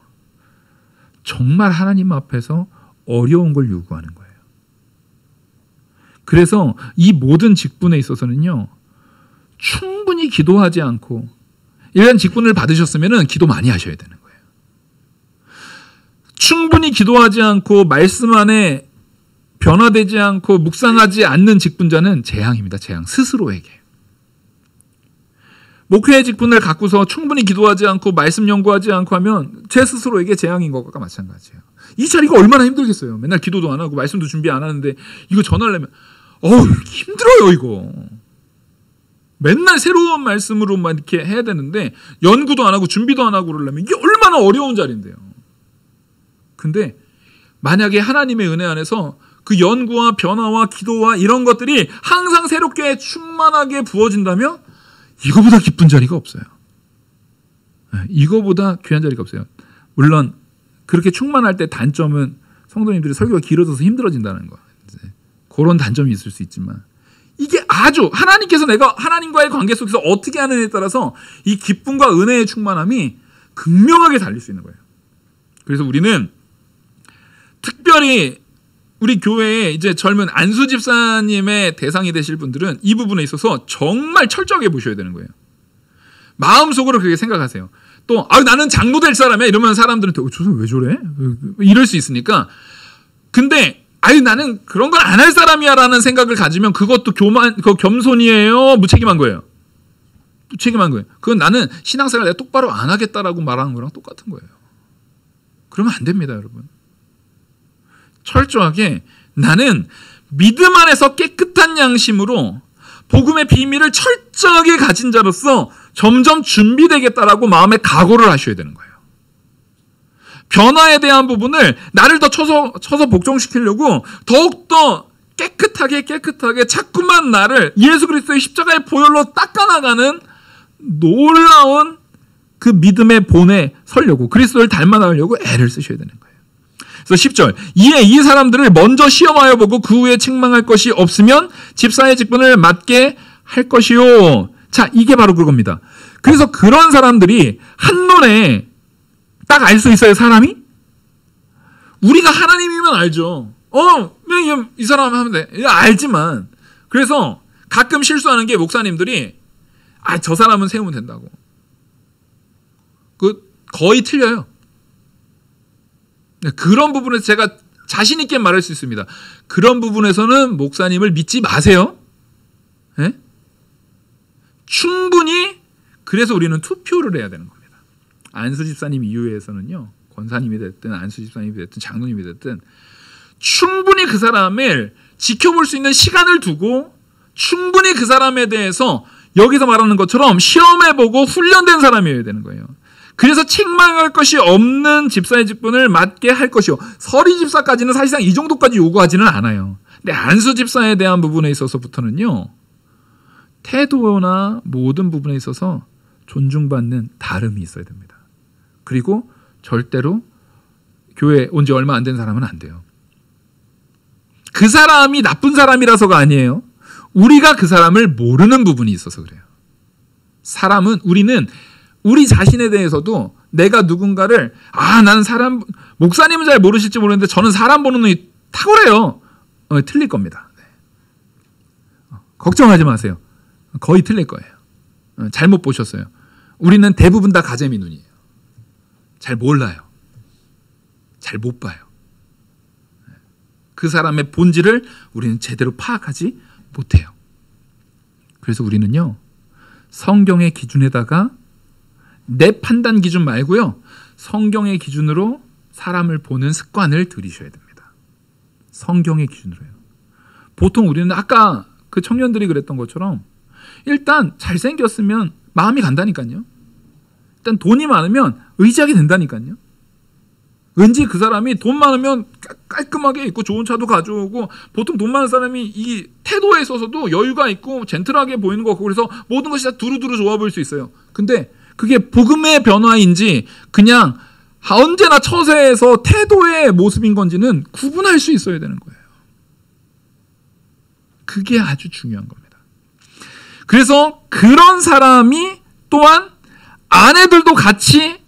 정말 하나님 앞에서 어려운 걸 요구하는 거예요. 그래서 이 모든 직분에 있어서는요. 충분히 기도하지 않고 이런 직분을 받으셨으면 기도 많이 하셔야 되는 거예요. 충분히 기도하지 않고 말씀 안에 변화되지 않고 묵상하지 않는 직분자는 재앙입니다. 재앙. 스스로에게. 목회의 직분을 갖고서 충분히 기도하지 않고 말씀 연구하지 않고 하면 제 스스로에게 재앙인 것과 마찬가지예요. 이 자리가 얼마나 힘들겠어요. 맨날 기도도 안 하고 말씀도 준비 안 하는데 이거 전하려면 힘들어요 이거. 맨날 새로운 말씀으로만 이렇게 해야 되는데 연구도 안 하고 준비도 안 하고 그러려면 이게 얼마나 어려운 자리인데요. 근데 만약에 하나님의 은혜 안에서 그 연구와 변화와 기도와 이런 것들이 항상 새롭게 충만하게 부어진다면 이거보다 기쁜 자리가 없어요. 이거보다 귀한 자리가 없어요. 물론 그렇게 충만할 때 단점은 성도님들이 설교가 길어져서 힘들어진다는 거. 그런 단점이 있을 수 있지만 이게 아주 하나님께서 내가 하나님과의 관계 속에서 어떻게 하느냐에 따라서 이 기쁨과 은혜의 충만함이 극명하게 달릴 수 있는 거예요. 그래서 우리는 특별히 우리 교회에 이제 젊은 안수 집사님의 대상이 되실 분들은 이 부분에 있어서 정말 철저하게 보셔야 되는 거예요. 마음속으로 그렇게 생각하세요. 또 나는 장로 될 사람이야 이러면 사람들한테 저 사람 왜 저래? 이럴 수 있으니까. 근데 나는 그런 건 안 할 사람이야 라는 생각을 가지면 그것도 겸손이에요? 무책임한 거예요? 무책임한 거예요. 그건 나는 신앙생활 내가 똑바로 안 하겠다라고 말하는 거랑 똑같은 거예요. 그러면 안 됩니다 여러분. 철저하게 나는 믿음 안에서 깨끗한 양심으로 복음의 비밀을 철저하게 가진 자로서 점점 준비되겠다라고 마음에 각오를 하셔야 되는 거예요. 변화에 대한 부분을 나를 더 쳐서 복종시키려고 더욱더 깨끗하게 자꾸만 나를 예수 그리스도의 십자가의 보혈로 닦아나가는 놀라운 그 믿음의 본에 서려고 그리스도를 닮아나려고 애를 쓰셔야 되는 거예요. 그래서 10절 이에 이 사람들을 먼저 시험하여 보고 그 후에 책망할 것이 없으면 집사의 직분을 맡게 할 것이요. 자, 이게 바로 그겁니다. 그래서 그런 사람들이 한눈에 딱 알 수 있어요. 사람이? 우리가 하나님이면 알죠. 그냥 이 사람 하면 돼. 알지만 그래서 가끔 실수하는 게 목사님들이 저 사람은 세우면 된다고. 거의 틀려요. 그런 부분에서 제가 자신 있게 말할 수 있습니다. 그런 부분에서는 목사님을 믿지 마세요. 네? 충분히 그래서 우리는 투표를 해야 되는 겁니다. 안수 집사님 이후에서는요. 권사님이 됐든 안수 집사님이 됐든 장로님이 됐든 충분히 그 사람을 지켜볼 수 있는 시간을 두고 충분히 그 사람에 대해서 여기서 말하는 것처럼 시험해보고 훈련된 사람이어야 되는 거예요. 그래서 책망할 것이 없는 집사의 직분을 맡게 할 것이요. 서리 집사까지는 사실상 이 정도까지 요구하지는 않아요. 근데 안수 집사에 대한 부분에 있어서부터는요. 태도나 모든 부분에 있어서 존중받는 다름이 있어야 됩니다. 그리고 절대로 교회 온 지 얼마 안 된 사람은 안 돼요. 그 사람이 나쁜 사람이라서가 아니에요. 우리가 그 사람을 모르는 부분이 있어서 그래요. 우리는 우리 자신에 대해서도 내가 누군가를 나는 사람 목사님은 잘 모르실지 모르겠는데 저는 사람 보는 눈이 탁월해요. 틀릴 겁니다. 네. 걱정하지 마세요. 거의 틀릴 거예요. 잘못 보셨어요. 우리는 대부분 다 가재미 눈이에요. 잘 몰라요. 잘 못 봐요. 그 사람의 본질을 우리는 제대로 파악하지 못해요. 그래서 우리는요. 성경의 기준에다가 내 판단 기준 말고요. 성경의 기준으로 사람을 보는 습관을 들이셔야 됩니다. 성경의 기준으로요. 보통 우리는 아까 그 청년들이 그랬던 것처럼 일단 잘생겼으면 마음이 간다니까요. 일단 돈이 많으면 의지하게 된다니까요. 왠지 그 사람이 돈 많으면 깔끔하게 입고 좋은 차도 가져오고, 보통 돈 많은 사람이 이 태도에 있어서도 여유가 있고 젠틀하게 보이는 것 같고, 그래서 모든 것이 다 두루두루 좋아 보일 수 있어요. 근데 그게 복음의 변화인지 그냥 언제나 처세에서 태도의 모습인 건지는 구분할 수 있어야 되는 거예요. 그게 아주 중요한 겁니다. 그래서 그런 사람이 또한 아내들도 같이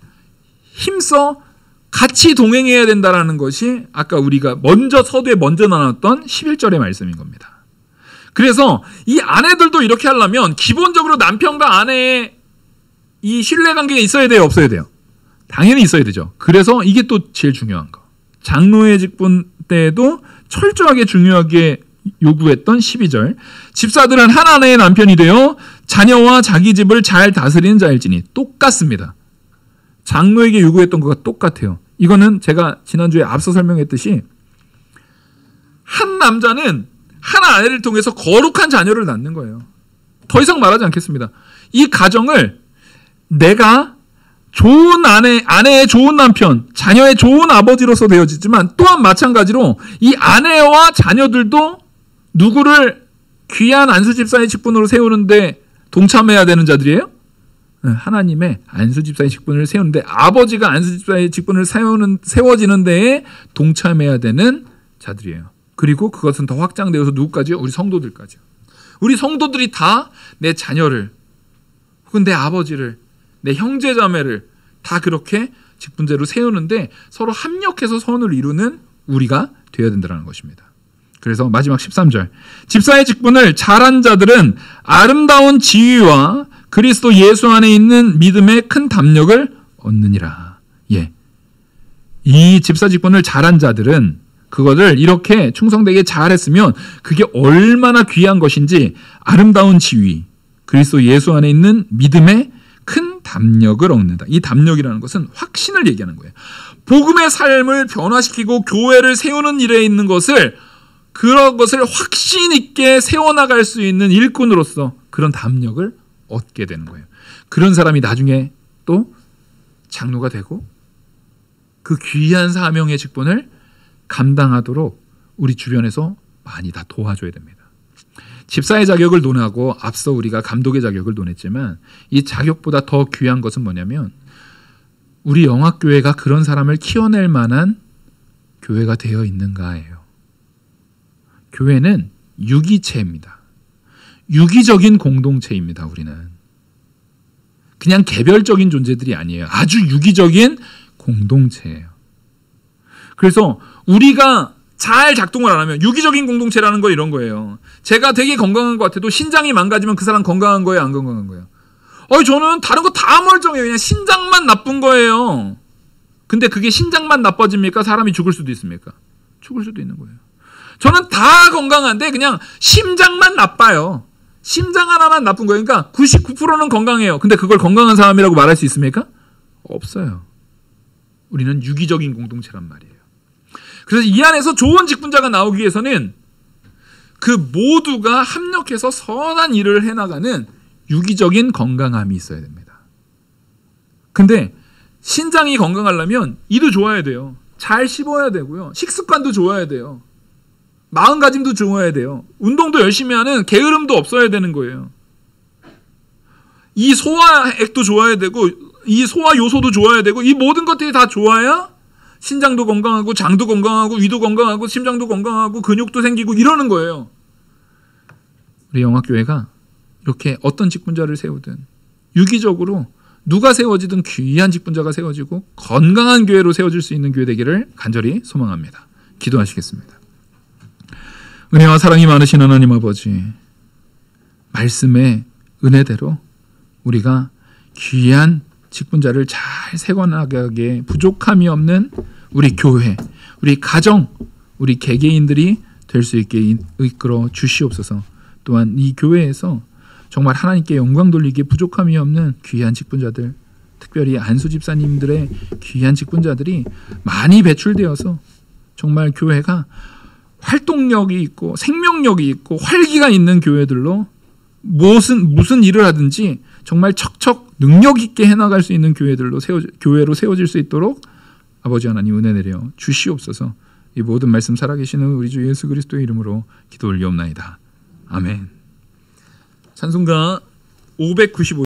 힘써 같이 동행해야 된다라는 것이 아까 우리가 서두에 먼저 나눴던 11절의 말씀인 겁니다. 그래서 이 아내들도 이렇게 하려면 기본적으로 남편과 아내의 이 신뢰관계가 있어야 돼요, 없어야 돼요? 당연히 있어야 되죠. 그래서 이게 또 제일 중요한 거. 장로의 직분 때에도 철저하게 중요하게 요구했던 12절. 집사들은 한 아내의 남편이 되어 자녀와 자기 집을 잘 다스리는 자일지니. 똑같습니다. 장로에게 요구했던 것과 똑같아요. 이거는 제가 지난주에 앞서 설명했듯이 한 남자는 한 아내를 통해서 거룩한 자녀를 낳는 거예요. 더 이상 말하지 않겠습니다. 이 가정을 내가 좋은 아내의 좋은 남편, 자녀의 좋은 아버지로서 되어지지만 또한 마찬가지로 이 아내와 자녀들도 누구를 귀한 안수집사의 직분으로 세우는데 동참해야 되는 자들이에요? 하나님의 안수집사의 직분을 세우는데, 아버지가 안수집사의 직분을 세워지는 데에 동참해야 되는 자들이에요. 그리고 그것은 더 확장되어서 누구까지요? 우리 성도들까지요. 우리 성도들이 다 내 자녀를 혹은 내 아버지를, 내 형제자매를 다 그렇게 직분제로 세우는데 서로 합력해서 선을 이루는 우리가 되어야 된다는 것입니다. 그래서 마지막 13절. 집사의 직분을 잘한 자들은 아름다운 지위와 그리스도 예수 안에 있는 믿음의 큰 담력을 얻느니라. 예. 이 집사 직분을 잘한 자들은 그거를 이렇게 충성되게 잘했으면 그게 얼마나 귀한 것인지, 아름다운 지위, 그리스도 예수 안에 있는 믿음의 큰 담력을 얻는다. 이 담력이라는 것은 확신을 얘기하는 거예요. 복음의 삶을 변화시키고 교회를 세우는 일에 있는 것을, 그런 것을 확신 있게 세워나갈 수 있는 일꾼으로서 그런 담력을 얻게 되는 거예요. 그런 사람이 나중에 또 장로가 되고 그 귀한 사명의 직분을 감당하도록 우리 주변에서 많이 다 도와줘야 됩니다. 집사의 자격을 논하고 앞서 우리가 감독의 자격을 논했지만, 이 자격보다 더 귀한 것은 뭐냐면 우리 영학교회가 그런 사람을 키워낼 만한 교회가 되어 있는가예요. 교회는 유기체입니다. 유기적인 공동체입니다. 우리는 그냥 개별적인 존재들이 아니에요. 아주 유기적인 공동체예요. 그래서 우리가 잘 작동을 안 하면, 유기적인 공동체라는 건 이런 거예요. 제가 되게 건강한 것 같아도 신장이 망가지면 그 사람 건강한 거예요, 안 건강한 거예요? 저는 다른 거 다 멀쩡해요. 그냥 신장만 나쁜 거예요. 근데 그게 신장만 나빠집니까? 사람이 죽을 수도 있습니까? 죽을 수도 있는 거예요. 저는 다 건강한데 그냥 심장만 나빠요. 심장 하나만 나쁜 거예요. 그러니까 99%는 건강해요. 근데 그걸 건강한 사람이라고 말할 수 있습니까? 없어요. 우리는 유기적인 공동체란 말이에요. 그래서 이 안에서 좋은 직분자가 나오기 위해서는 그 모두가 합력해서 선한 일을 해나가는 유기적인 건강함이 있어야 됩니다. 근데 신장이 건강하려면 이도 좋아야 돼요. 잘 씹어야 되고요. 식습관도 좋아야 돼요. 마음가짐도 좋아야 돼요. 운동도 열심히 하는 게으름도 없어야 되는 거예요. 이 소화액도 좋아야 되고, 이 소화 요소도 좋아야 되고, 이 모든 것들이 다 좋아야 신장도 건강하고, 장도 건강하고, 위도 건강하고, 심장도 건강하고, 근육도 생기고 이러는 거예요. 우리 영학교회가 이렇게 어떤 직분자를 세우든 유기적으로 누가 세워지든 귀한 직분자가 세워지고 건강한 교회로 세워질 수 있는 교회 되기를 간절히 소망합니다. 기도하시겠습니다. 은혜와 사랑이 많으신 하나님 아버지, 말씀의 은혜대로 우리가 귀한 직분자를 잘 세워나가게 부족함이 없는 우리 교회, 우리 가정, 우리 개개인들이 될 수 있게 이끌어 주시옵소서. 또한 이 교회에서 정말 하나님께 영광 돌리기에 부족함이 없는 귀한 직분자들, 특별히 안수 집사님들의 귀한 직분자들이 많이 배출되어서 정말 교회가 활동력이 있고 생명력이 있고 활기가 있는 교회들로 무슨 일을 하든지 정말 척척 능력 있게 해나갈 수 있는 교회로 세워질 수 있도록 아버지 하나님 은혜 내려 주시옵소서. 이 모든 말씀 살아계시는 우리 주 예수 그리스도의 이름으로 기도 올리옵나이다. 아멘. 찬송가 595